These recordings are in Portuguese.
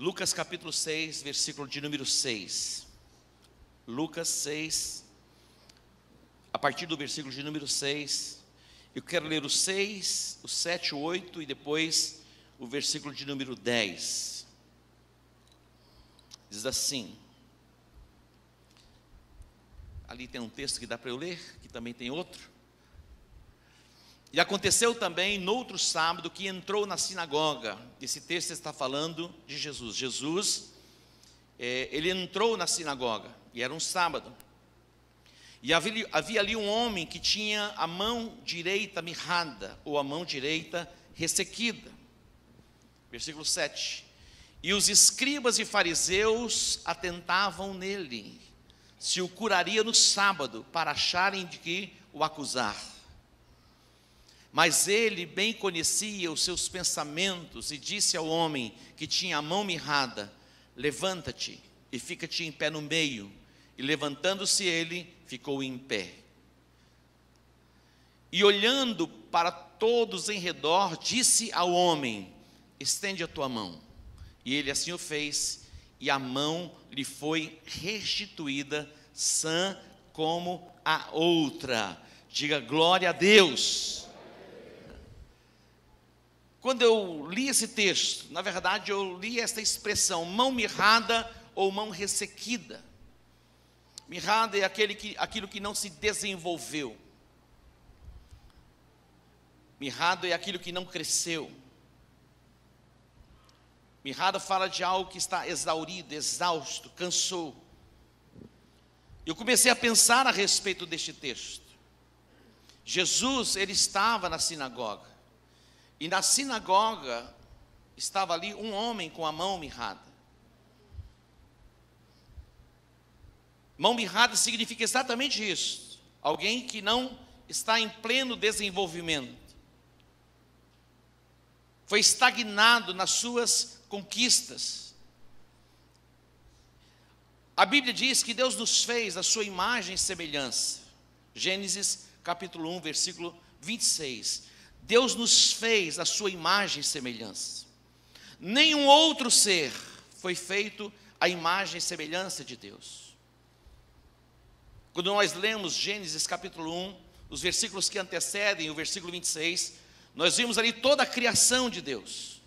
Lucas capítulo 6, versículo de número 6. Lucas 6, a partir do versículo de número 6. Eu quero ler o 6, o 7, o 8 e depois o versículo de número 10. Diz assim. Ali tem um texto que dá para eu ler, que também tem outro. E aconteceu também, no outro sábado, que entrou na sinagoga. Esse texto está falando de Jesus. Jesus, ele entrou na sinagoga, e era um sábado. E havia ali um homem que tinha a mão direita mirrada, ou a mão direita ressequida. Versículo 7. E os escribas e fariseus atentavam nele, se o curaria no sábado, para acharem de que o acusar. Mas ele bem conhecia os seus pensamentos e disse ao homem que tinha a mão mirrada: levanta-te e fica-te em pé no meio. E levantando-se ele, ficou em pé. E olhando para todos em redor, disse ao homem: estende a tua mão. E ele assim o fez, e a mão lhe foi restituída, sã como a outra. Diga glória a Deus. Quando eu li esse texto, na verdade eu li esta expressão, mão mirrada ou mão ressequida. Mirrada é aquilo que não se desenvolveu. Mirrado é aquilo que não cresceu. Mirrado fala de algo que está exaurido, exausto, cansou. Eu comecei a pensar a respeito deste texto. Jesus, ele estava na sinagoga. E na sinagoga estava ali um homem com a mão mirrada. Mão mirrada significa exatamente isso. Alguém que não está em pleno desenvolvimento. Foi estagnado nas suas conquistas. A Bíblia diz que Deus nos fez a sua imagem e semelhança. Gênesis capítulo 1, versículo 26. Deus nos fez a sua imagem e semelhança. Nenhum outro ser foi feito à imagem e semelhança de Deus. Quando nós lemos Gênesis capítulo 1, os versículos que antecedem o versículo 26, nós vimos ali toda a criação de Deus.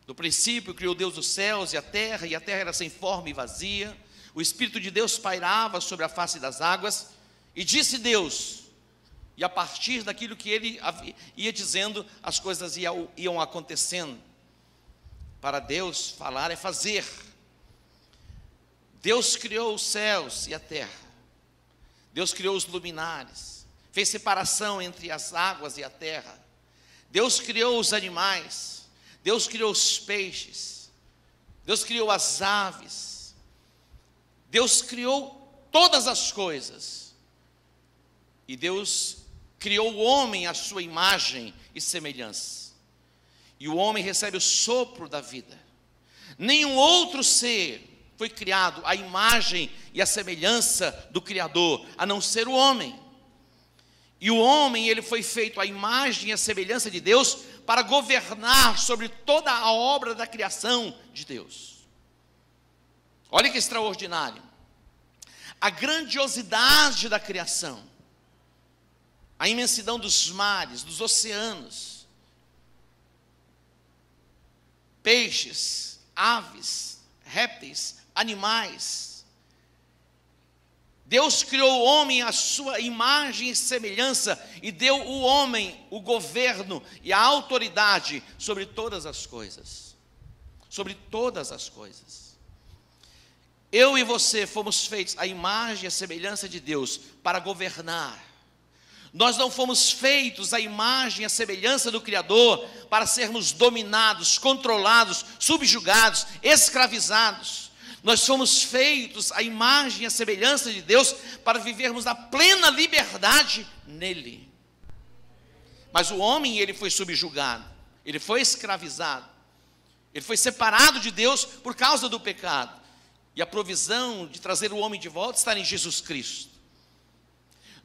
No princípio criou Deus os céus e a terra era sem forma e vazia. O Espírito de Deus pairava sobre a face das águas. E disse Deus, e a partir daquilo que ele ia dizendo, as coisas iam acontecendo. Para Deus, falar é fazer. Deus criou os céus e a terra. Deus criou os luminares. Fez separação entre as águas e a terra. Deus criou os animais. Deus criou os peixes. Deus criou as aves. Deus criou todas as coisas. E Deus criou o homem à sua imagem e semelhança. E o homem recebe o sopro da vida. Nenhum outro ser foi criado à imagem e à semelhança do Criador, a não ser o homem. E o homem, ele foi feito à imagem e à semelhança de Deus para governar sobre toda a obra da criação de Deus. Olha que extraordinário. A grandiosidade da criação. A imensidão dos mares, dos oceanos, peixes, aves, répteis, animais. Deus criou o homem à sua imagem e semelhança e deu o homem o governo e a autoridade sobre todas as coisas. Sobre todas as coisas. Eu e você fomos feitos à imagem e à semelhança de Deus para governar. Nós não fomos feitos à imagem e à semelhança do Criador para sermos dominados, controlados, subjugados, escravizados. Nós fomos feitos à imagem e à semelhança de Deus para vivermos a plena liberdade nele. Mas o homem, ele foi subjugado, ele foi escravizado, ele foi separado de Deus por causa do pecado. E a provisão de trazer o homem de volta está em Jesus Cristo.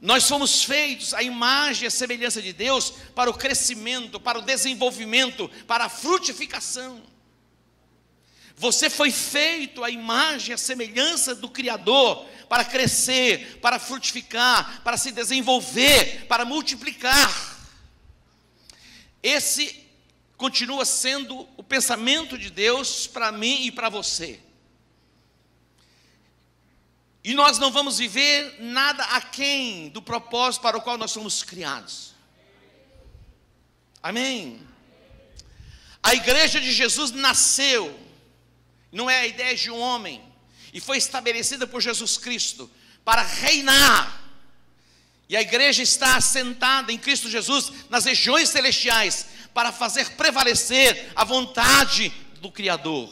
Nós fomos feitos à imagem e à semelhança de Deus para o crescimento, para o desenvolvimento, para a frutificação. Você foi feito à imagem e à semelhança do Criador, para crescer, para frutificar, para se desenvolver, para multiplicar. Esse continua sendo o pensamento de Deus para mim e para você. E nós não vamos viver nada aquém do propósito para o qual nós somos criados. Amém? A igreja de Jesus nasceu, não é a ideia de um homem, e foi estabelecida por Jesus Cristo para reinar. E a igreja está assentada em Cristo Jesus nas regiões celestiais para fazer prevalecer a vontade do Criador,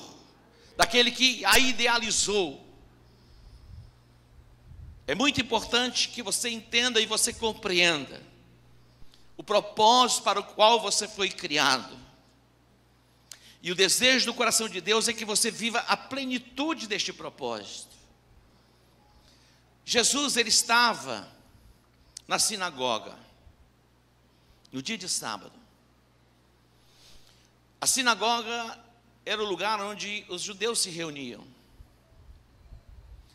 daquele que a idealizou. É muito importante que você entenda e você compreenda o propósito para o qual você foi criado. E o desejo do coração de Deus é que você viva a plenitude deste propósito. Jesus, ele estava na sinagoga, no dia de sábado. A sinagoga era o lugar onde os judeus se reuniam.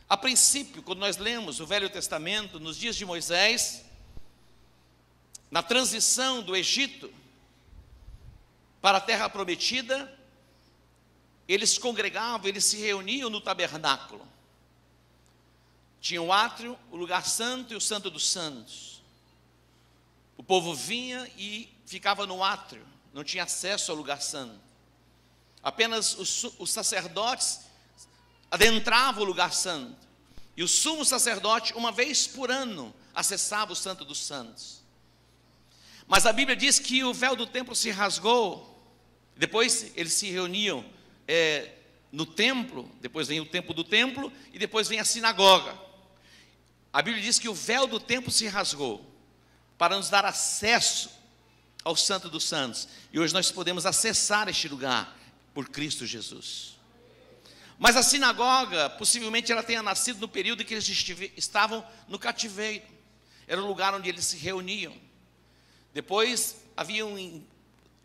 A princípio, quando nós lemos o Velho Testamento, nos dias de Moisés, na transição do Egito para a terra prometida, eles congregavam, eles se reuniam no tabernáculo. Tinha o átrio, o lugar santo e o santo dos santos. O povo vinha e ficava no átrio, não tinha acesso ao lugar santo. Apenas os sacerdotes adentravam o lugar santo. E o sumo sacerdote, uma vez por ano, acessava o santo dos santos. Mas a Bíblia diz que o véu do templo se rasgou. Depois eles se reuniam no templo, depois vem o tempo do templo, e depois vem a sinagoga. A Bíblia diz que o véu do templo se rasgou, para nos dar acesso ao Santo dos Santos. E hoje nós podemos acessar este lugar, por Cristo Jesus. Mas a sinagoga, possivelmente ela tenha nascido no período em que eles estavam no cativeiro. Era o lugar onde eles se reuniam. Depois, haviam em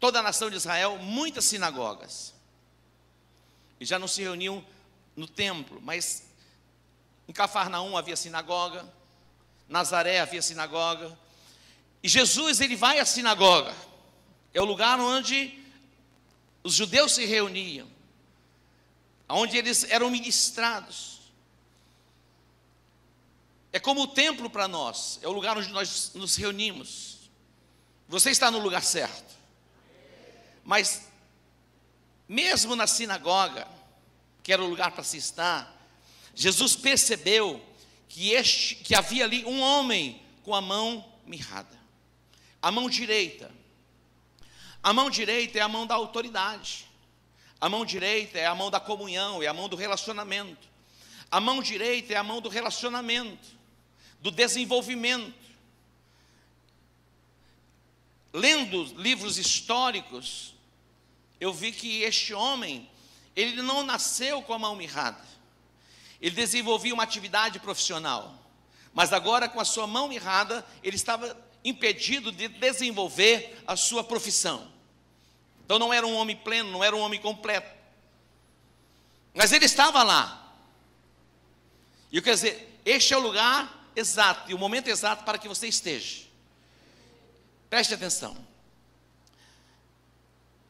toda a nação de Israel muitas sinagogas. E já não se reuniam no templo, mas em Cafarnaum havia sinagoga, Nazaré havia sinagoga. E Jesus, ele vai à sinagoga. É o lugar onde os judeus se reuniam, onde eles eram ministrados. É como o templo para nós, é o lugar onde nós nos reunimos. Você está no lugar certo. Mas mesmo na sinagoga, que era o lugar para se estar, Jesus percebeu que havia ali um homem com a mão mirrada. A mão direita. A mão direita é a mão da autoridade. A mão direita é a mão da comunhão, é a mão do relacionamento. A mão direita é a mão do relacionamento, do desenvolvimento. Lendo livros históricos, eu vi que este homem, ele não nasceu com a mão mirrada. Ele desenvolvia uma atividade profissional, mas agora com a sua mão mirrada, ele estava impedido de desenvolver a sua profissão. Então não era um homem pleno, não era um homem completo. Mas ele estava lá. E eu quero dizer, este é o lugar exato e o momento exato para que você esteja. Preste atenção.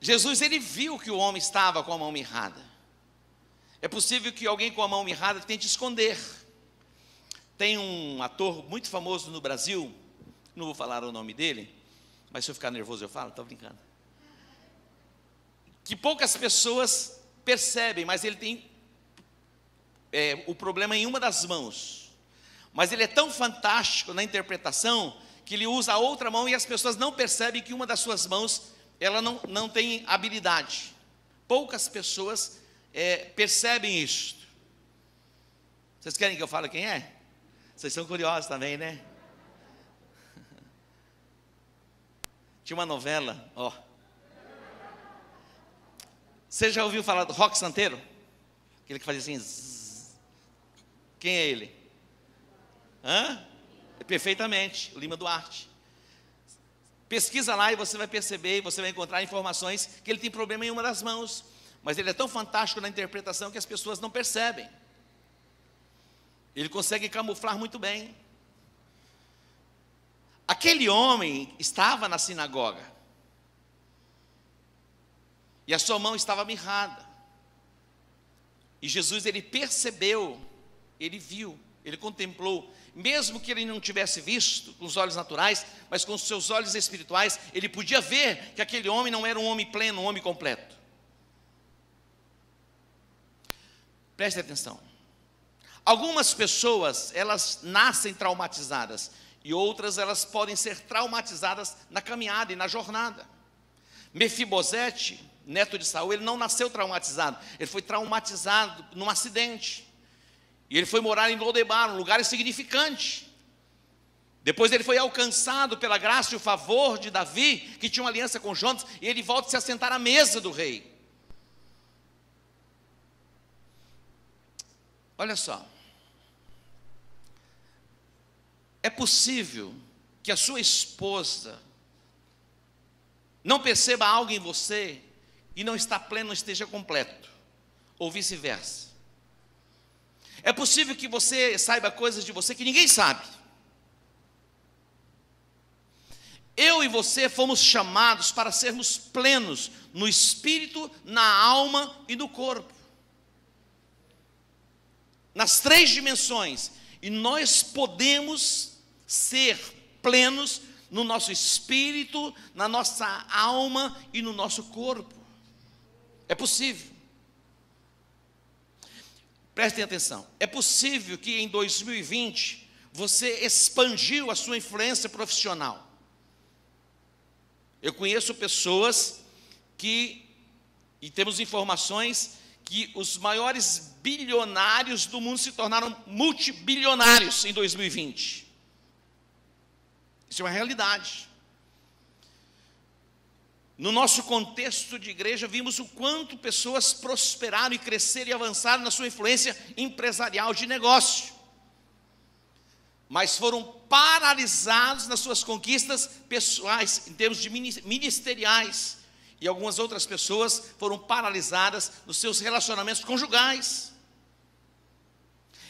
Jesus, ele viu que o homem estava com a mão mirrada. É possível que alguém com a mão mirrada tente esconder. Tem um ator muito famoso no Brasil, não vou falar o nome dele, mas se eu ficar nervoso eu falo, estou brincando. Que poucas pessoas percebem, mas ele tem o problema em uma das mãos. Mas ele é tão fantástico na interpretação que ele usa a outra mão e as pessoas não percebem que uma das suas mãos ela não tem habilidade. Poucas pessoas percebem isso. Vocês querem que eu fale quem é? Vocês são curiosos também, né? Tinha uma novela, ó. Você já ouviu falar do Roque Santeiro? Aquele que fazia assim. Zzz. Quem é ele? Perfeitamente, Lima Duarte. Pesquisa lá e você vai perceber, e você vai encontrar informações que ele tem problema em uma das mãos. mas ele é tão fantástico na interpretação que as pessoas não percebem. Ele consegue camuflar muito bem. Aquele homem estava na sinagoga, e a sua mão estava mirrada, e Jesus, ele percebeu, ele viu, ele contemplou, mesmo que ele não tivesse visto com os olhos naturais, mas com os seus olhos espirituais, ele podia ver que aquele homem não era um homem pleno, um homem completo. Preste atenção. Algumas pessoas, elas nascem traumatizadas, e outras, elas podem ser traumatizadas na caminhada e na jornada. Mefibosete, neto de Saul, ele não nasceu traumatizado, ele foi traumatizado num acidente, e ele foi morar em Lodebar, um lugar insignificante. Depois ele foi alcançado pela graça e o favor de Davi, que tinha uma aliança com Jonas, e ele volta a se assentar à mesa do rei. Olha só, é possível que a sua esposa não perceba algo em você e não está pleno, não esteja completo, ou vice-versa. É possível que você saiba coisas de você que ninguém sabe. Eu e você fomos chamados para sermos plenos no espírito, na alma e no corpo, nas 3 dimensões, e nós podemos ser plenos no nosso espírito, na nossa alma e no nosso corpo. É possível. Prestem atenção. É possível que em 2020 você expandiu a sua influência profissional. Eu conheço pessoas que, e temos informações, que os maiores bilionários do mundo se tornaram multibilionários em 2020. Isso é uma realidade. No nosso contexto de igreja, vimos o quanto pessoas prosperaram e cresceram e avançaram na sua influência empresarial de negócio, mas foram paralisados nas suas conquistas pessoais, em termos de ministeriais, e algumas outras pessoas foram paralisadas nos seus relacionamentos conjugais.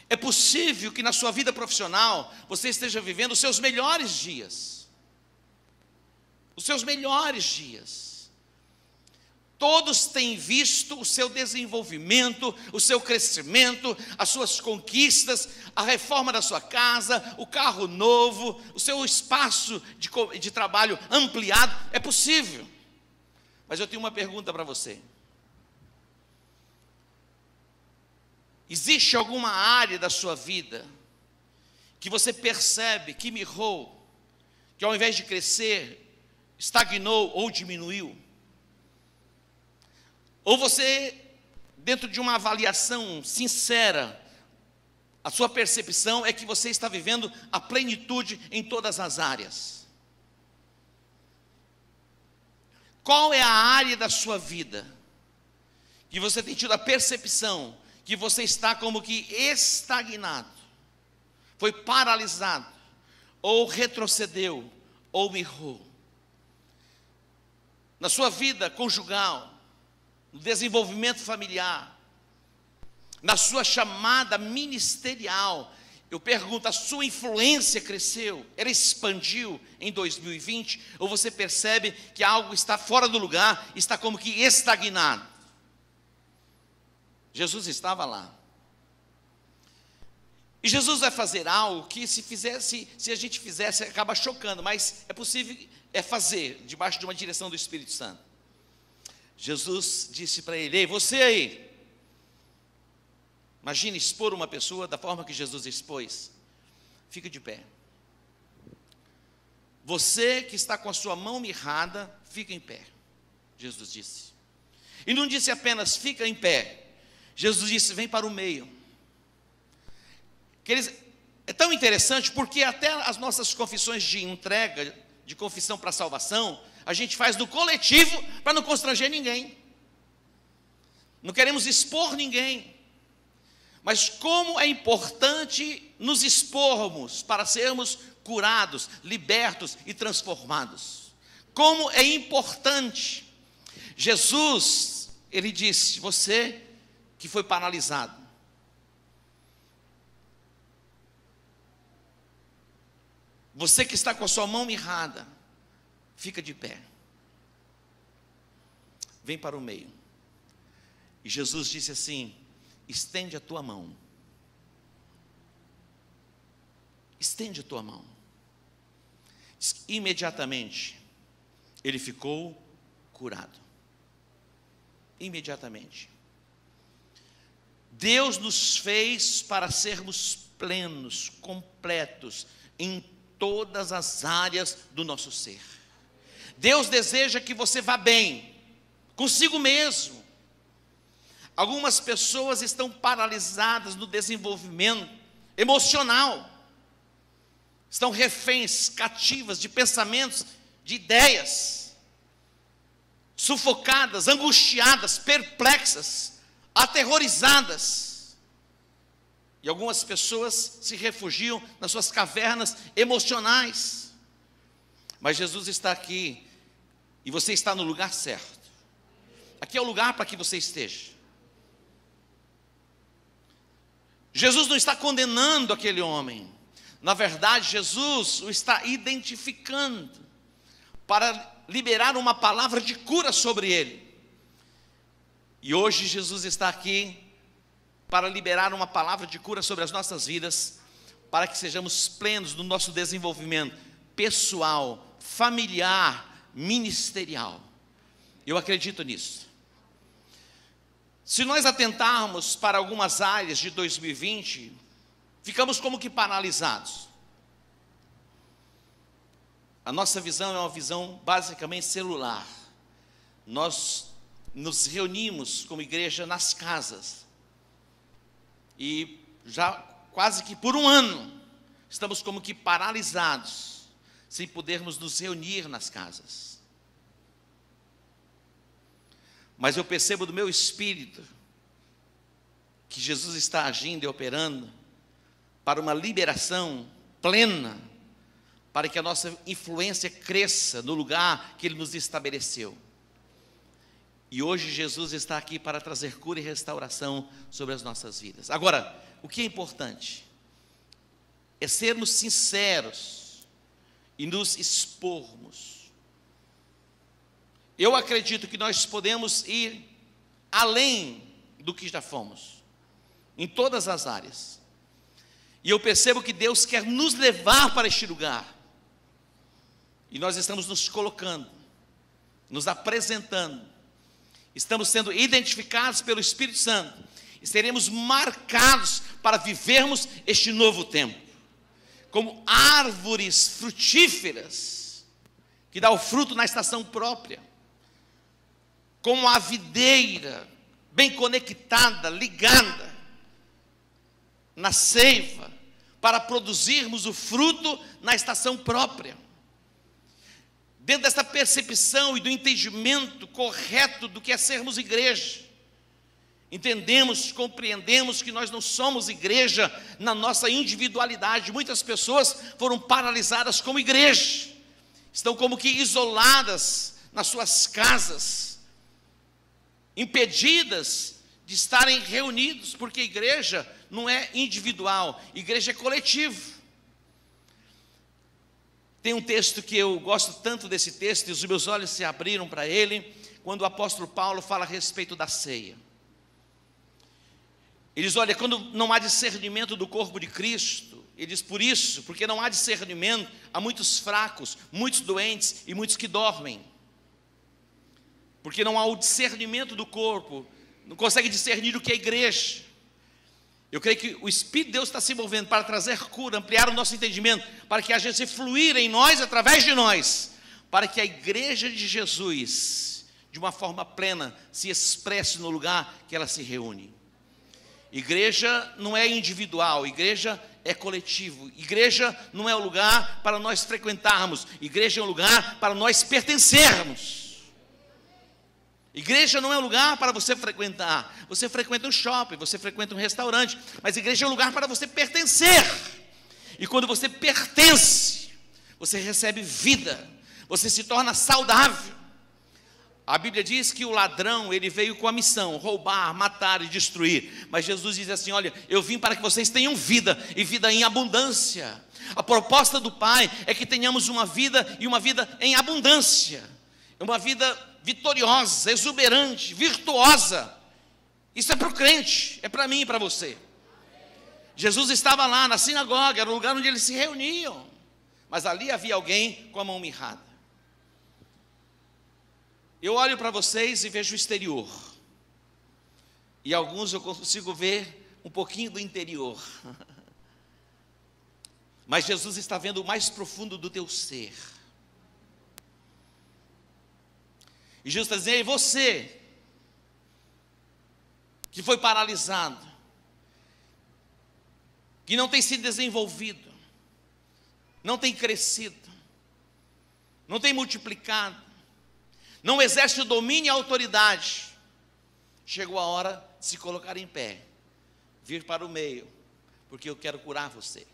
É possível que na sua vida profissional você esteja vivendo os seus melhores dias. Os seus melhores dias. Todos têm visto o seu desenvolvimento, o seu crescimento, as suas conquistas, a reforma da sua casa, o carro novo, o seu espaço de trabalho ampliado. É possível. Mas eu tenho uma pergunta para você. Existe alguma área da sua vida que você percebe que mirrou, que ao invés de crescer, estagnou ou diminuiu? Ou você, dentro de uma avaliação sincera, a sua percepção é que você está vivendo a plenitude em todas as áreas? Qual é a área da sua vida que você tem tido a percepção que você está como que estagnado, foi paralisado, ou retrocedeu, ou mirrou? Na sua vida conjugal, no desenvolvimento familiar, na sua chamada ministerial, eu pergunto, a sua influência cresceu, ela expandiu em 2020, ou você percebe que algo está fora do lugar, está como que estagnado? Jesus estava lá. E Jesus vai fazer algo que se a gente fizesse, acaba chocando, mas é possível fazer, debaixo de uma direção do Espírito Santo. Jesus disse para ele: ei, você aí, imagine expor uma pessoa da forma que Jesus expôs. Fica de pé. Você que está com a sua mão mirrada, fica em pé, Jesus disse. E não disse apenas fica em pé, Jesus disse: vem para o meio. É tão interessante porque até as nossas confissões de entrega, de confissão para salvação, a gente faz no coletivo para não constranger ninguém. Não queremos expor ninguém. Mas como é importante nos expormos para sermos curados, libertos e transformados. Como é importante. Jesus, ele disse: você que foi paralisado, você que está com a sua mão mirrada, fica de pé, vem para o meio. E Jesus disse assim: estende a tua mão. Estende a tua mão. Imediatamente ele ficou curado. Imediatamente. Deus nos fez para sermos plenos, completos em todas as áreas do nosso ser. Deus deseja que você vá bem consigo mesmo. Algumas pessoas estão paralisadas no desenvolvimento emocional. Estão reféns, cativas de pensamentos, de ideias, sufocadas, angustiadas, perplexas, aterrorizadas. E algumas pessoas se refugiam nas suas cavernas emocionais. Mas Jesus está aqui, e você está no lugar certo. Aqui é o lugar para que você esteja. Jesus não está condenando aquele homem. Na verdade, Jesus o está identificando para liberar uma palavra de cura sobre ele. E hoje Jesus está aqui para liberar uma palavra de cura sobre as nossas vidas, para que sejamos plenos no nosso desenvolvimento pessoal, familiar, ministerial. Eu acredito nisso. Se nós atentarmos para algumas áreas de 2020, ficamos como que paralisados. A nossa visão é uma visão basicamente celular. Nós nos reunimos como igreja nas casas. E já quase que por um ano, estamos como que paralisados, sem podermos nos reunir nas casas. Mas eu percebo do meu espírito, que Jesus está agindo e operando, para uma liberação plena, para que a nossa influência cresça no lugar que Ele nos estabeleceu. E hoje Jesus está aqui para trazer cura e restauração sobre as nossas vidas. Agora, o que é importante é sermos sinceros e nos expormos. Eu acredito que nós podemos ir além do que já fomos, em todas as áreas. E eu percebo que Deus quer nos levar para este lugar. E nós estamos nos colocando, nos apresentando. Estamos sendo identificados pelo Espírito Santo. E seremos marcados para vivermos este novo tempo. Como árvores frutíferas, que dá o fruto na estação própria. Como a videira, bem conectada, ligada na seiva, para produzirmos o fruto na estação própria. Dentro dessa percepção e do entendimento correto do que é sermos igreja, entendemos, compreendemos que nós não somos igreja na nossa individualidade. Muitas pessoas foram paralisadas como igreja, estão como que isoladas nas suas casas, impedidas de estarem reunidos, porque igreja não é individual, igreja é coletivo. Tem um texto que eu gosto tanto desse texto, e os meus olhos se abriram para ele, quando o apóstolo Paulo fala a respeito da ceia. Ele diz: olha, quando não há discernimento do corpo de Cristo, ele diz, por isso, porque não há discernimento, há muitos fracos, muitos doentes e muitos que dormem. Porque não há o discernimento do corpo, não consegue discernir o que é igreja. Eu creio que o Espírito de Deus está se movendo para trazer cura, ampliar o nosso entendimento, para que a gente fluir em nós, através de nós, para que a igreja de Jesus, de uma forma plena, se expresse no lugar que ela se reúne. Igreja não é individual, igreja é coletivo. Igreja não é um lugar para nós frequentarmos, igreja é um lugar para nós pertencermos. Igreja não é um lugar para você frequentar. Você frequenta um shopping, você frequenta um restaurante, mas igreja é um lugar para você pertencer. E quando você pertence, você recebe vida, você se torna saudável. A Bíblia diz que o ladrão, ele veio com a missão: roubar, matar e destruir. Mas Jesus diz assim: olha, eu vim para que vocês tenham vida, e vida em abundância. A proposta do Pai é que tenhamos uma vida, e uma vida em abundância. Uma vida vitoriosa, exuberante, virtuosa. Isso é para o crente, é para mim e para você. Jesus estava lá na sinagoga, era o lugar onde eles se reuniam. Mas ali havia alguém com a mão mirrada. Eu olho para vocês e vejo o exterior. E alguns eu consigo ver um pouquinho do interior. Mas Jesus está vendo o mais profundo do teu ser. E Jesus está dizendo: ei, você que foi paralisado, que não tem se desenvolvido, não tem crescido, não tem multiplicado, não exerce o domínio e a autoridade, chegou a hora de se colocar em pé, vir para o meio, porque eu quero curar você.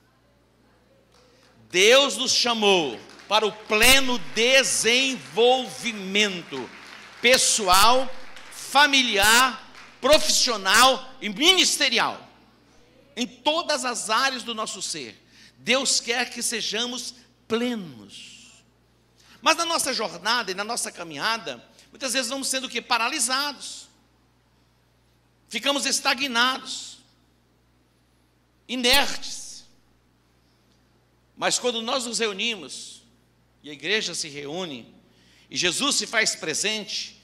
Deus nos chamou para o pleno desenvolvimento pessoal, familiar, profissional e ministerial. Em todas as áreas do nosso ser, Deus quer que sejamos plenos. Mas na nossa jornada e na nossa caminhada, muitas vezes vamos sendo o quê? Paralisados. Ficamos estagnados, inertes. Mas quando nós nos reunimos, e a igreja se reúne, e Jesus se faz presente,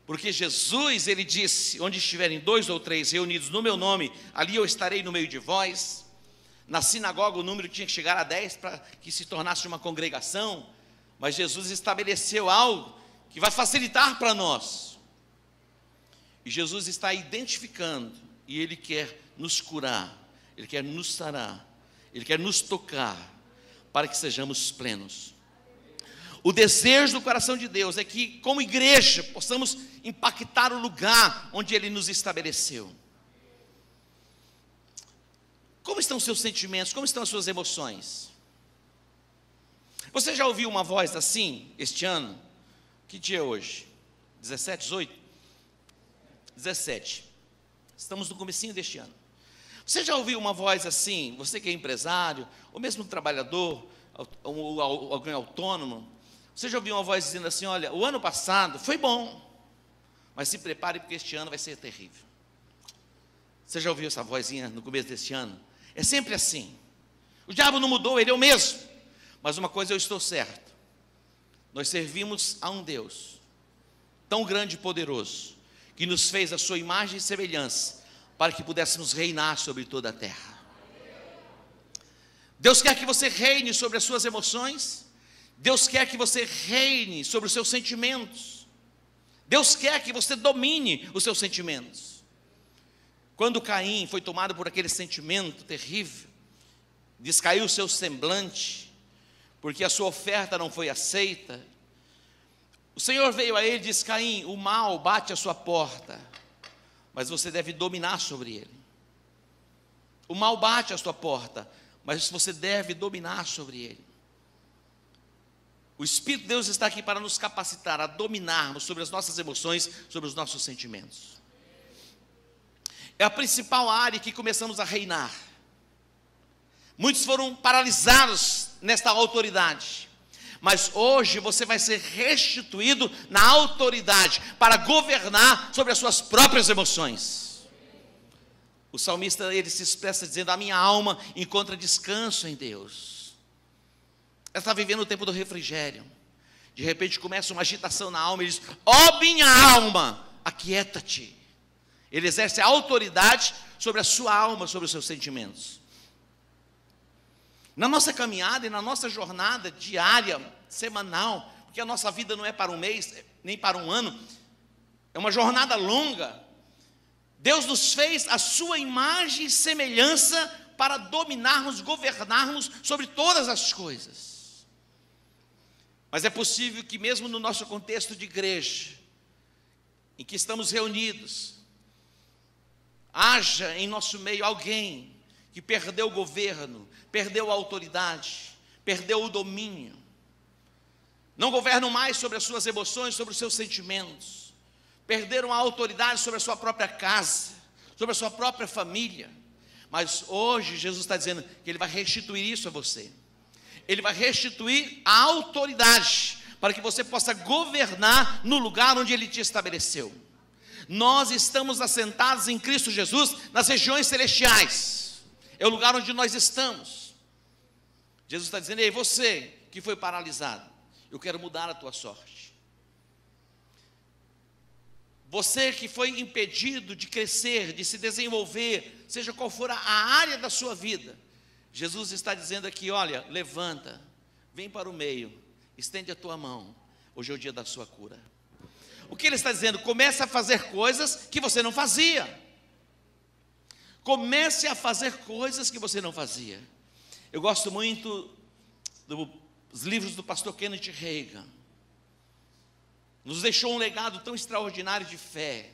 porque Jesus, ele disse: onde estiverem 2 ou 3 reunidos no meu nome, ali eu estarei no meio de vós. Na sinagoga o número tinha que chegar a 10 para que se tornasse uma congregação. Mas Jesus estabeleceu algo que vai facilitar para nós. E Jesus está identificando, e Ele quer nos curar, Ele quer nos sarar, Ele quer nos tocar, para que sejamos plenos. O desejo do coração de Deus é que, como igreja, possamos impactar o lugar onde Ele nos estabeleceu. Como estão os seus sentimentos? Como estão as suas emoções? Você já ouviu uma voz assim este ano? Que dia é hoje? 17, 18? 17. Estamos no comecinho deste ano. Você já ouviu uma voz assim? Você que é empresário, ou mesmo trabalhador, ou alguém autônomo, você já ouviu uma voz dizendo assim: olha, o ano passado foi bom, mas se prepare porque este ano vai ser terrível. Você já ouviu essa vozinha no começo deste ano? É sempre assim. O diabo não mudou, ele é o mesmo. Mas uma coisa eu estou certo: nós servimos a um Deus tão grande e poderoso, que nos fez a sua imagem e semelhança, para que pudéssemos reinar sobre toda a terra. Deus quer que você reine sobre as suas emoções. Deus quer que você reine sobre os seus sentimentos. Deus quer que você domine os seus sentimentos. Quando Caim foi tomado por aquele sentimento terrível, descaiu o seu semblante, porque a sua oferta não foi aceita, o Senhor veio a ele e disse: Caim, o mal bate à sua porta, mas você deve dominar sobre ele. O mal bate à sua porta, mas você deve dominar sobre ele. O Espírito de Deus está aqui para nos capacitar a dominarmos sobre as nossas emoções, sobre os nossos sentimentos. É a principal área que começamos a reinar. Muitos foram paralisados nesta autoridade, mas hoje você vai ser restituído na autoridade para governar sobre as suas próprias emoções. O salmista, ele se expressa dizendo: a minha alma encontra descanso em Deus. Ela está vivendo o tempo do refrigério. De repente começa uma agitação na alma e diz: ó minha alma, aquieta-te. Ele exerce a autoridade sobre a sua alma, sobre os seus sentimentos. Na nossa caminhada e na nossa jornada diária, semanal, porque a nossa vida não é para um mês, nem para um ano, é uma jornada longa. Deus nos fez a sua imagem e semelhança para dominarmos, governarmos sobre todas as coisas. Mas é possível que mesmo no nosso contexto de igreja, em que estamos reunidos, haja em nosso meio alguém que perdeu o governo, perdeu a autoridade, perdeu o domínio. não governam mais sobre as suas emoções, sobre os seus sentimentos, perderam a autoridade sobre a sua própria casa, sobre a sua própria família. Mas hoje Jesus está dizendo que Ele vai restituir isso a você. Ele vai restituir a autoridade para que você possa governar no lugar onde Ele te estabeleceu. Nós estamos assentados em Cristo Jesus nas regiões celestiais. É o lugar onde nós estamos. Jesus está dizendo: ei, você que foi paralisado, eu quero mudar a tua sorte. Você que foi impedido de crescer, de se desenvolver, seja qual for a área da sua vida, Jesus está dizendo aqui: olha, levanta, vem para o meio, estende a tua mão, hoje é o dia da sua cura. O que Ele está dizendo? Comece a fazer coisas que você não fazia. Comece a fazer coisas que você não fazia. Eu gosto muito dos livros do pastor Kenneth Hagin. Nos deixou um legado tão extraordinário de fé.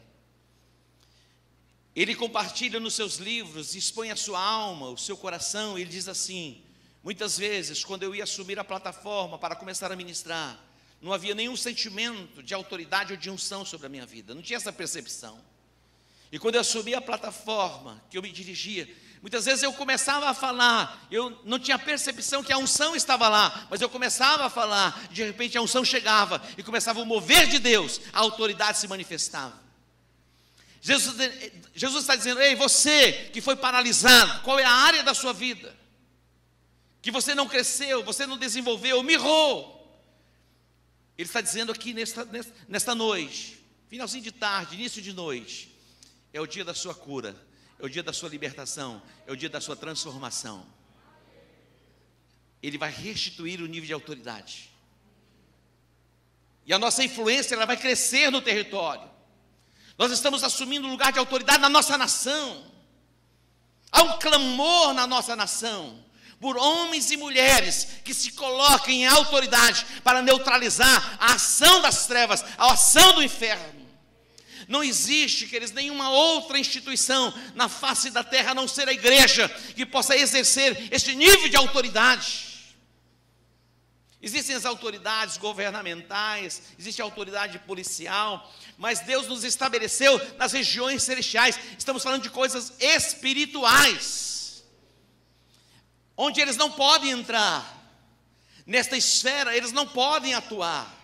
Ele compartilha nos seus livros, expõe a sua alma, o seu coração. Ele diz assim: muitas vezes, quando eu ia assumir a plataforma para começar a ministrar, não havia nenhum sentimento de autoridade ou de unção sobre a minha vida, não tinha essa percepção. E quando eu assumi a plataforma, que eu me dirigia, muitas vezes eu começava a falar, eu não tinha percepção que a unção estava lá, mas eu começava a falar, de repente a unção chegava, e começava o mover de Deus, a autoridade se manifestava. Jesus está dizendo: ei, você que foi paralisado, qual é a área da sua vida que você não cresceu, você não desenvolveu, mirrou? Ele está dizendo aqui nesta noite, finalzinho de tarde, início de noite, é o dia da sua cura, é o dia da sua libertação, é o dia da sua transformação. Ele vai restituir o nível de autoridade. E a nossa influência, ela vai crescer no território. Nós estamos assumindo um lugar de autoridade na nossa nação. Há um clamor na nossa nação por homens e mulheres que se coloquem em autoridade para neutralizar a ação das trevas, a ação do inferno. Não existe, queridos, nenhuma outra instituição na face da terra, a não ser a igreja, que possa exercer este nível de autoridade. Existem as autoridades governamentais, existe a autoridade policial, mas Deus nos estabeleceu nas regiões celestiais. Estamos falando de coisas espirituais, onde eles não podem entrar. Nesta esfera, eles não podem atuar.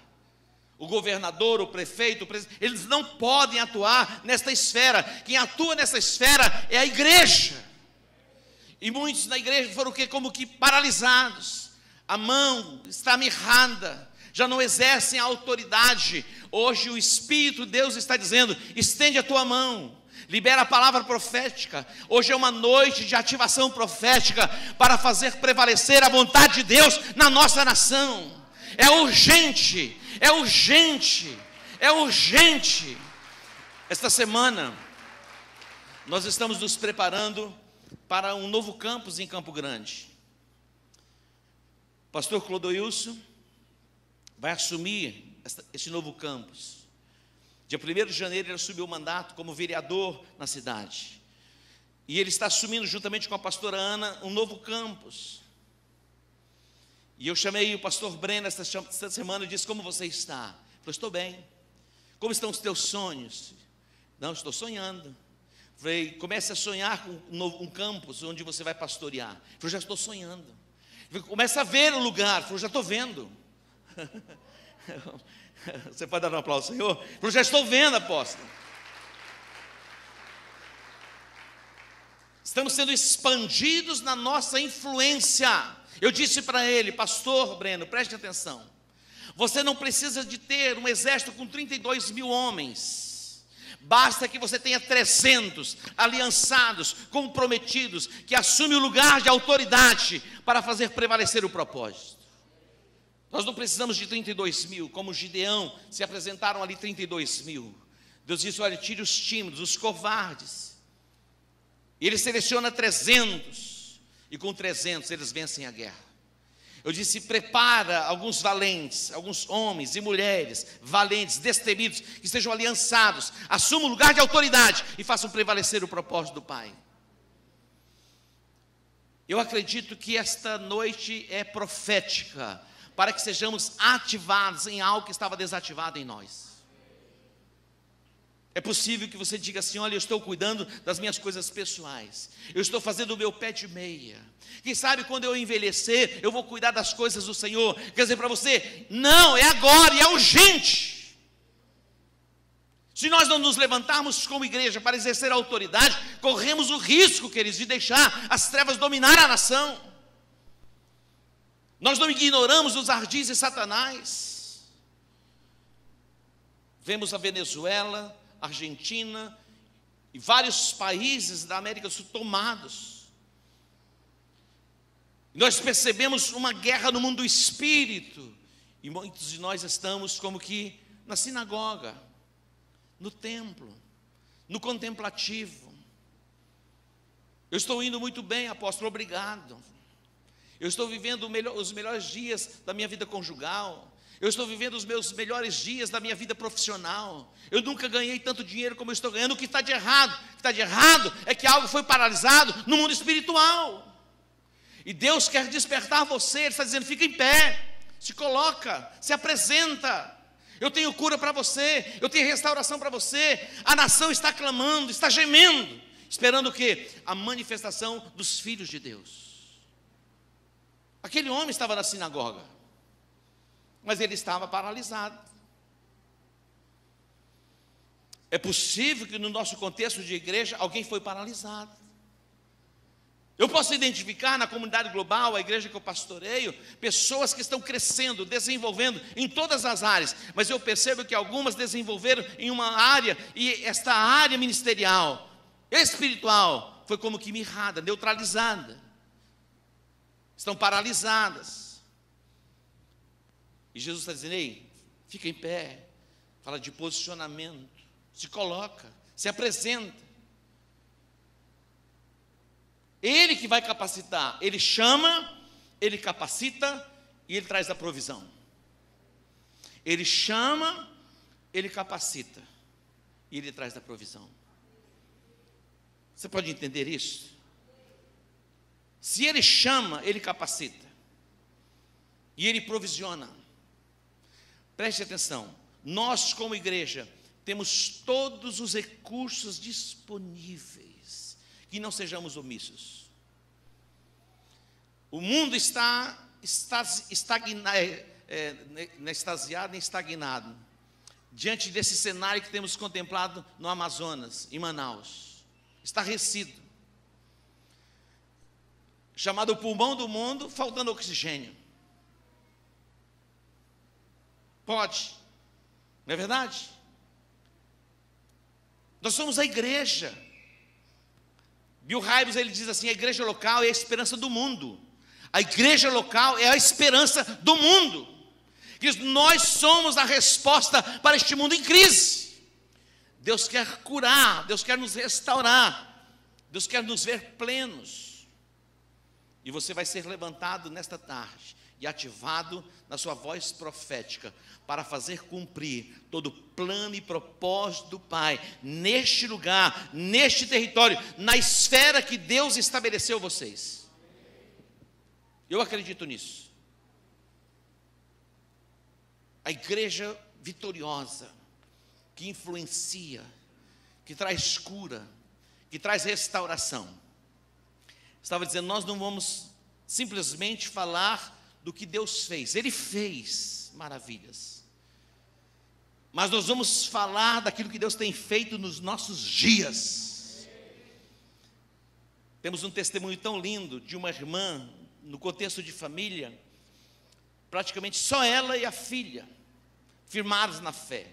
O governador, o prefeito, o presidente, eles não podem atuar nesta esfera. Quem atua nessa esfera é a igreja. E muitos na igreja foram como que paralisados. A mão está mirrada, já não exercem a autoridade. Hoje o Espírito de Deus está dizendo: estende a tua mão, libera a palavra profética. Hoje é uma noite de ativação profética para fazer prevalecer a vontade de Deus na nossa nação. É urgente, é urgente, é urgente. Esta semana nós estamos nos preparando para um novo campus em Campo Grande. O pastor Clodoilson vai assumir esse novo campus. Dia 1º de janeiro ele assumiu o mandato como vereador na cidade. E ele está assumindo, juntamente com a pastora Ana, um novo campus. E eu chamei o pastor Breno esta semana e disse: como você está? Ele falou: estou bem. Como estão os teus sonhos? Não, estou sonhando. Falei: comece a sonhar com um campus onde você vai pastorear. Ele falou: já estou sonhando. Falei: começa a ver o lugar. Ele falou: já estou vendo. Você pode dar um aplauso, Senhor? Ele falou: já estou vendo, apóstolo. Estamos sendo expandidos na nossa influência. Eu disse para ele: pastor Breno, preste atenção. Você não precisa de ter um exército com 32 mil homens. Basta que você tenha 300 aliançados, comprometidos, que assumem o lugar de autoridade para fazer prevalecer o propósito. Nós não precisamos de 32 mil, como Gideão, se apresentaram ali 32 mil. Deus disse: olha, tire os tímidos, os covardes. E Ele seleciona 300. E com 300 eles vencem a guerra. Eu disse: prepara alguns valentes, alguns homens e mulheres valentes, destemidos, que estejam aliançados, assumam o lugar de autoridade e façam prevalecer o propósito do Pai. Eu acredito que esta noite é profética para que sejamos ativados em algo que estava desativado em nós. É possível que você diga assim: olha, eu estou cuidando das minhas coisas pessoais, eu estou fazendo o meu pé de meia. Quem sabe quando eu envelhecer, eu vou cuidar das coisas do Senhor. Quer dizer para você, não, é agora e é urgente. Se nós não nos levantarmos como igreja para exercer a autoridade, corremos o risco, queridos, de deixar as trevas dominar a nação. Nós não ignoramos os ardis de Satanás. Vemos a Venezuela, Argentina e vários países da América do Sul tomados. Nós percebemos uma guerra no mundo do espírito, e muitos de nós estamos como que na sinagoga, no templo, no contemplativo. Eu estou indo muito bem, apóstolo, obrigado. Eu estou vivendo os melhores dias da minha vida conjugal. Eu estou vivendo os meus melhores dias da minha vida profissional. Eu nunca ganhei tanto dinheiro como eu estou ganhando. O que está de errado? O que está de errado é que algo foi paralisado no mundo espiritual. E Deus quer despertar você. Ele está dizendo: fica em pé, se coloca, se apresenta. Eu tenho cura para você, eu tenho restauração para você. A nação está clamando, está gemendo, esperando o quê? A manifestação dos filhos de Deus. Aquele homem estava na sinagoga, mas ele estava paralisado. É possível que no nosso contexto de igreja alguém foi paralisado. Eu posso identificar na comunidade global, a igreja que eu pastoreio, pessoas que estão crescendo, desenvolvendo em todas as áreas, mas eu percebo que algumas desenvolveram em uma área, e esta área ministerial, espiritual, foi como que mirrada, neutralizada. Estão paralisadas. E Jesus está dizendo: ei, fica em pé, fala de posicionamento, se coloca, se apresenta. Ele que vai capacitar, ele chama, ele capacita e ele traz a provisão. Ele chama, ele capacita e ele traz a provisão. Você pode entender isso? Se ele chama, ele capacita e ele provisiona. Preste atenção, nós como igreja temos todos os recursos disponíveis, que não sejamos omissos. O mundo está extasiado e estagnado diante desse cenário que temos contemplado no Amazonas, em Manaus, estarrecido, chamado pulmão do mundo, faltando oxigênio. Pode, não é verdade? Nós somos a igreja. Bill Hybels, ele diz assim: a igreja local é a esperança do mundo. A igreja local é a esperança do mundo. Diz: nós somos a resposta para este mundo em crise. Deus quer curar, Deus quer nos restaurar, Deus quer nos ver plenos. E você vai ser levantado nesta tarde e ativado na sua voz profética para fazer cumprir todo o plano e propósito do Pai neste lugar, neste território, na esfera que Deus estabeleceu vocês. Eu acredito nisso. A igreja vitoriosa, que influencia, que traz cura, que traz restauração. Estava dizendo, nós não vamos simplesmente falar do que Deus fez. Ele fez maravilhas, mas nós vamos falar daquilo que Deus tem feito nos nossos dias. Temos um testemunho tão lindo de uma irmã, no contexto de família, praticamente só ela e a filha, firmados na fé.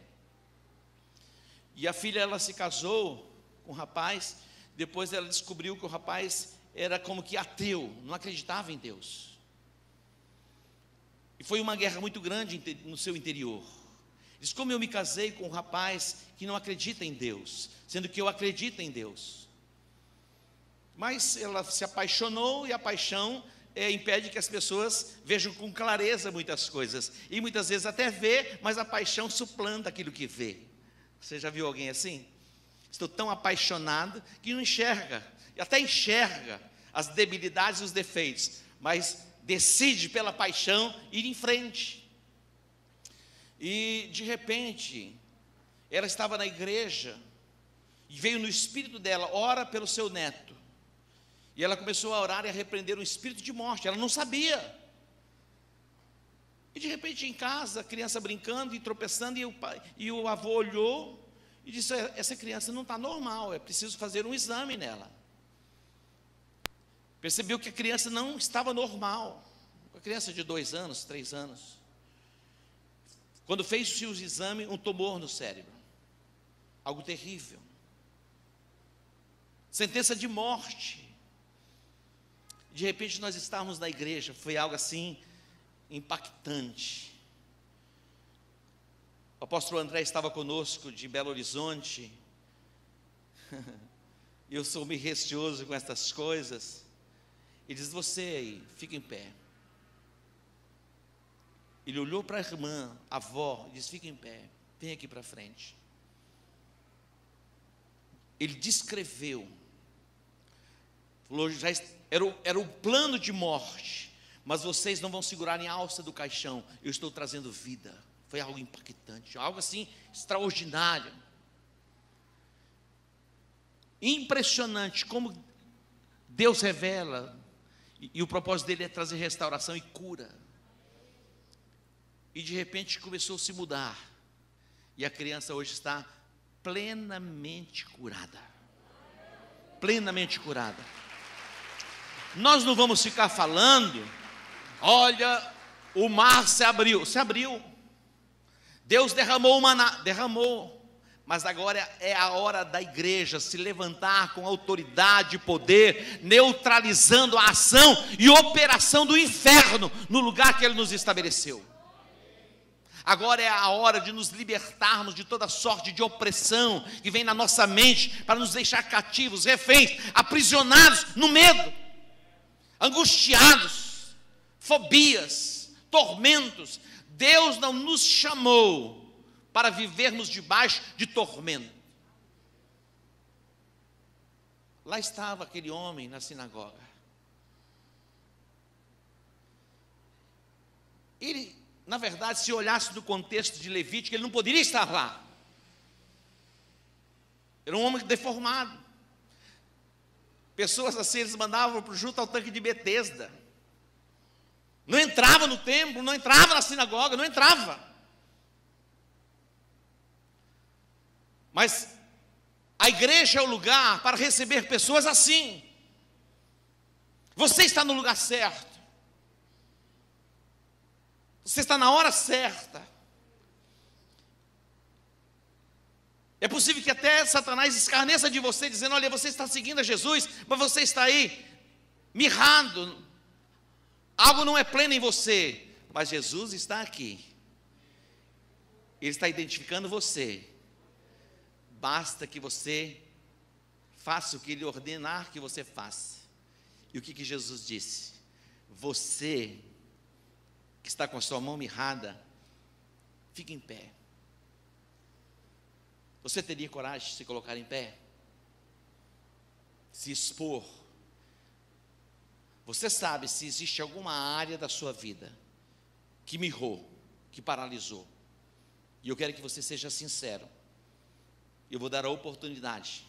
E a filha, ela se casou com um rapaz, depois ela descobriu que o rapaz era como que ateu, não acreditava em Deus. E foi uma guerra muito grande no seu interior. Diz: como eu me casei com um rapaz que não acredita em Deus, sendo que eu acredito em Deus. Mas ela se apaixonou, e a paixão impede que as pessoas vejam com clareza muitas coisas. E muitas vezes até vê, mas a paixão suplanta aquilo que vê. Você já viu alguém assim? Estou tão apaixonado que não enxerga, até enxerga as debilidades e os defeitos, mas decide pela paixão ir em frente. E de repente, ela estava na igreja, e veio no espírito dela: ora pelo seu neto. E ela começou a orar e a repreender um espírito de morte, ela não sabia. E de repente em casa, a criança brincando e tropeçando, e o avô olhou e disse: essa criança não está normal, é preciso fazer um exame nela. Percebeu que a criança não estava normal, uma criança de 2 anos, 3 anos. Quando fez-se o exame, um tumor no cérebro, algo terrível, sentença de morte. De repente nós estávamos na igreja, foi algo assim impactante. O apóstolo André estava conosco de Belo Horizonte, e eu sou meio receoso com essas coisas. Ele diz: você aí, fica em pé. Ele olhou para a irmã, a avó, e disse: fica em pé, vem aqui para frente. Ele descreveu, falou: já era o plano de morte, mas vocês não vão segurar em alça do caixão, eu estou trazendo vida. Foi algo impactante, algo assim extraordinário, impressionante como Deus revela, e o propósito dele é trazer restauração e cura. E de repente começou a se mudar, e a criança hoje está plenamente curada. Plenamente curada. Nós não vamos ficar falando: olha, o mar se abriu. Se abriu. Deus derramou o maná, derramou. Mas agora é a hora da igreja se levantar com autoridade e poder, neutralizando a ação e operação do inferno no lugar que Ele nos estabeleceu. Agora é a hora de nos libertarmos de toda sorte de opressão que vem na nossa mente para nos deixar cativos, reféns, aprisionados no medo, angustiados, fobias, tormentos. Deus não nos chamou para vivermos debaixo de tormento. Lá estava aquele homem na sinagoga. Ele, na verdade, se olhasse no contexto de Levítico, ele não poderia estar lá. Era um homem deformado. Pessoas assim, eles mandavam junto ao tanque de Betesda. Não entrava no templo, não entrava na sinagoga, não entrava. Mas a igreja é o lugar para receber pessoas assim. Você está no lugar certo. Você está na hora certa. É possível que até Satanás escarneça de você, dizendo: olha, você está seguindo a Jesus, mas você está aí mirrado. Algo não é pleno em você. Mas Jesus está aqui. Ele está identificando você. Basta que você faça o que Ele ordenar que você faça. E o que Jesus disse? Você que está com a sua mão mirrada, fique em pé. Você teria coragem de se colocar em pé? Se expor? Você sabe se existe alguma área da sua vida que mirrou, que paralisou. E eu quero que você seja sincero. Eu vou dar a oportunidade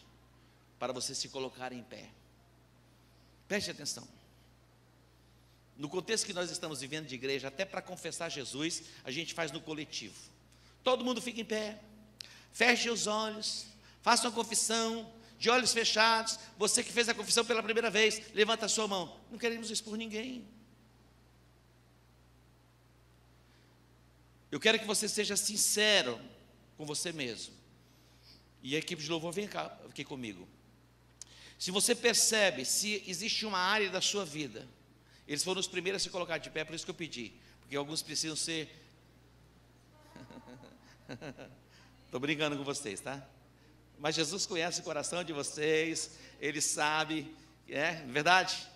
para você se colocar em pé. Preste atenção. No contexto que nós estamos vivendo de igreja, até para confessar Jesus, a gente faz no coletivo. Todo mundo fica em pé, feche os olhos, faça uma confissão, de olhos fechados. Você que fez a confissão pela primeira vez, levanta a sua mão. Não queremos expor ninguém. Eu quero que você seja sincero com você mesmo. E a equipe de louvor, vem cá, aqui comigo. Se você percebe, se existe uma área da sua vida, eles foram os primeiros a se colocar de pé, por isso que eu pedi, porque alguns precisam ser... Estou brincando com vocês, tá? Mas Jesus conhece o coração de vocês, Ele sabe, é verdade?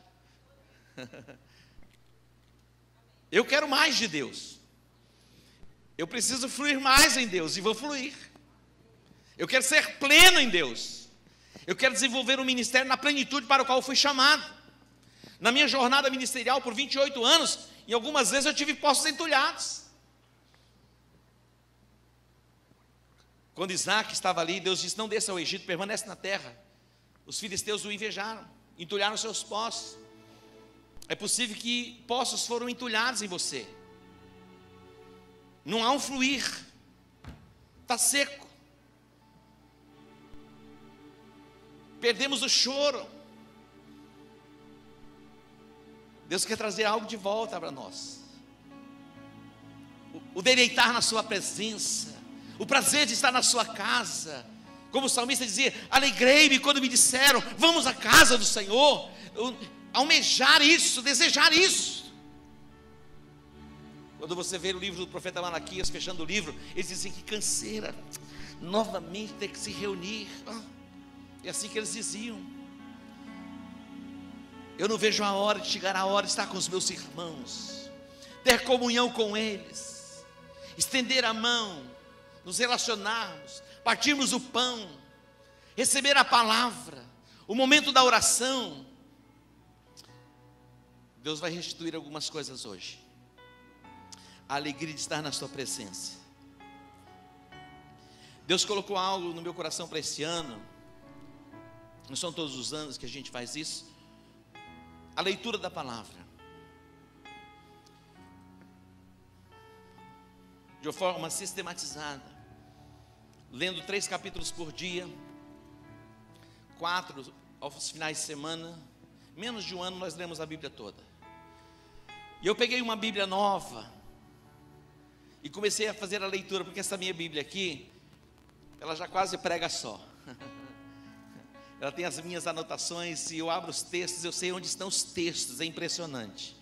Eu quero mais de Deus. Eu preciso fluir mais em Deus, e vou fluir. Eu quero ser pleno em Deus. Eu quero desenvolver um ministério na plenitude para o qual eu fui chamado. Na minha jornada ministerial por 28 anos, em algumas vezes eu tive poços entulhados. Quando Isaac estava ali, Deus disse: não desça ao Egito, permanece na terra. Os filisteus o invejaram, entulharam seus poços. É possível que poços foram entulhados em você. Não há um fluir, está seco. Perdemos o choro. Deus quer trazer algo de volta para nós. O deleitar na sua presença, o prazer de estar na sua casa. Como o salmista dizia: alegrei-me quando me disseram, vamos à casa do Senhor. Almejar isso, desejar isso. Quando você vê o livro do profeta Malaquias, fechando o livro, eles dizem: que canseira, novamente ter que se reunir. É assim que eles diziam. Eu não vejo a hora de chegar a hora de estar com os meus irmãos, ter comunhão com eles, estender a mão, nos relacionarmos, partirmos o pão, receber a palavra, o momento da oração. Deus vai restituir algumas coisas hoje. A alegria de estar na sua presença. Deus colocou algo no meu coração para esse ano. Não são todos os anos que a gente faz isso. A leitura da palavra. De uma forma sistematizada. Lendo 3 capítulos por dia. 4 aos finais de semana. Menos de um ano nós lemos a Bíblia toda. E eu peguei uma Bíblia nova e comecei a fazer a leitura, porque essa minha Bíblia aqui, ela já quase prega só. Ela tem as minhas anotações, e eu abro os textos, eu sei onde estão os textos, é impressionante.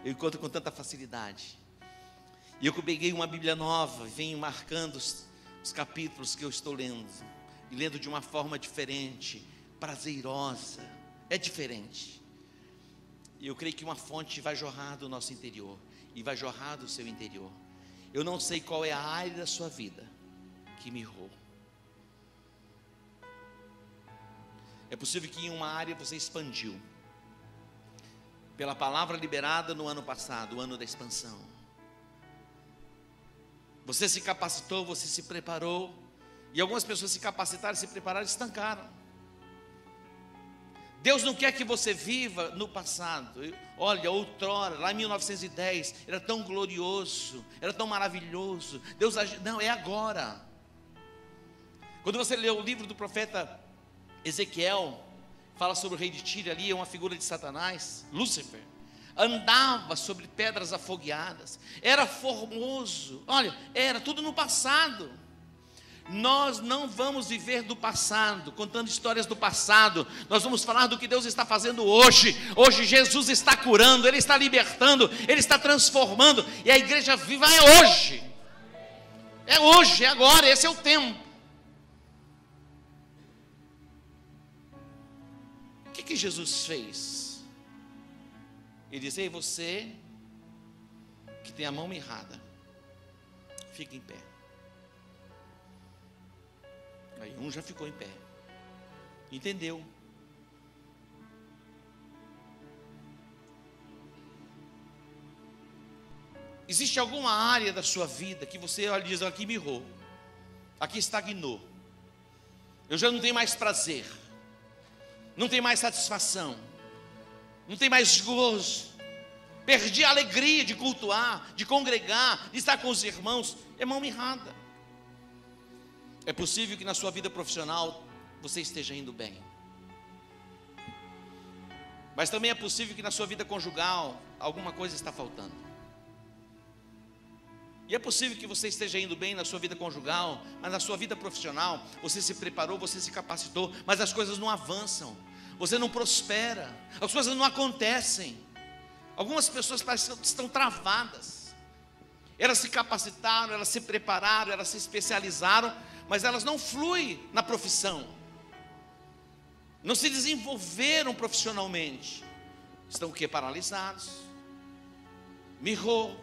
Eu encontro com tanta facilidade. E eu peguei uma Bíblia nova, venho marcando os capítulos que eu estou lendo, e lendo de uma forma diferente, prazerosa, é diferente. E eu creio que uma fonte vai jorrar do nosso interior, e vai jorrar do seu interior. Eu não sei qual é a área da sua vida que mirrou. É possível que em uma área você expandiu, pela palavra liberada no ano passado, o ano da expansão. Você se capacitou, você se preparou, e algumas pessoas se capacitaram, se prepararam e estancaram. Deus não quer que você viva no passado. Olha, outrora, lá em 1910, era tão glorioso, era tão maravilhoso. Deus não, é agora. Quando você lê o livro do profeta Ezequiel, fala sobre o rei de Tiro, ali é uma figura de Satanás, Lúcifer. Andava sobre pedras afogueadas, era formoso. Olha, era tudo no passado. Nós não vamos viver do passado, contando histórias do passado. Nós vamos falar do que Deus está fazendo hoje. Hoje Jesus está curando, Ele está libertando, Ele está transformando. E a igreja viva é hoje. É hoje, é agora, esse é o tempo. O que Jesus fez? Ele disse: ei, você que tem a mão mirrada, fica em pé. Aí um já ficou em pé, entendeu? Existe alguma área da sua vida que você olha e diz: aqui mirrou, aqui estagnou, eu já não tenho mais prazer, não tenho mais satisfação, não tenho mais gozo, perdi a alegria de cultuar, de congregar, de estar com os irmãos. É mão mirrada. É possível que na sua vida profissional você esteja indo bem, mas também é possível que na sua vida conjugal alguma coisa está faltando. E é possível que você esteja indo bem na sua vida conjugal, mas na sua vida profissional você se preparou, você se capacitou, mas as coisas não avançam, você não prospera, as coisas não acontecem. Algumas pessoas parecem que estão travadas. Elas se capacitaram, elas se prepararam, elas se especializaram, mas elas não fluem na profissão, não se desenvolveram profissionalmente. Estão o quê? Paralisados, mirrou.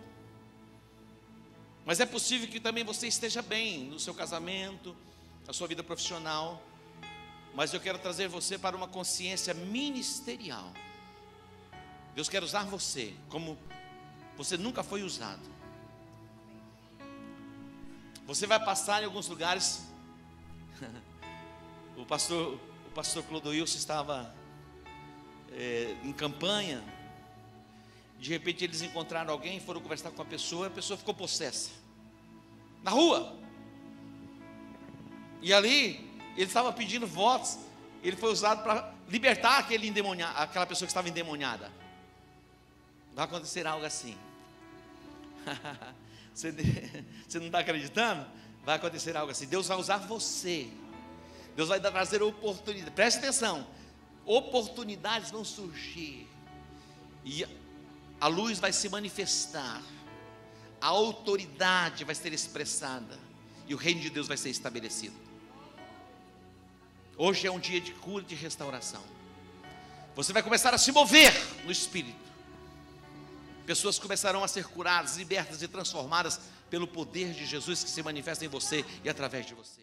Mas é possível que também você esteja bem no seu casamento, na sua vida profissional, mas eu quero trazer você para uma consciência ministerial. Deus quer usar você como você nunca foi usado. Você vai passar em alguns lugares. O pastor Clodoilson estava em campanha. De repente eles encontraram alguém, foram conversar com a pessoa ficou possessa. Na rua. E ali, ele estava pedindo votos. Ele foi usado para libertar aquela pessoa que estava endemoniada. Vai acontecer algo assim. Você não está acreditando? Vai acontecer algo assim. Deus vai usar você. Deus vai trazer oportunidades. Preste atenção. Oportunidades vão surgir. E a luz vai se manifestar. A autoridade vai ser expressada. E o reino de Deus vai ser estabelecido. Hoje é um dia de cura e de restauração. Você vai começar a se mover no Espírito. Pessoas começarão a ser curadas, libertas e transformadas pelo poder de Jesus que se manifesta em você e através de você.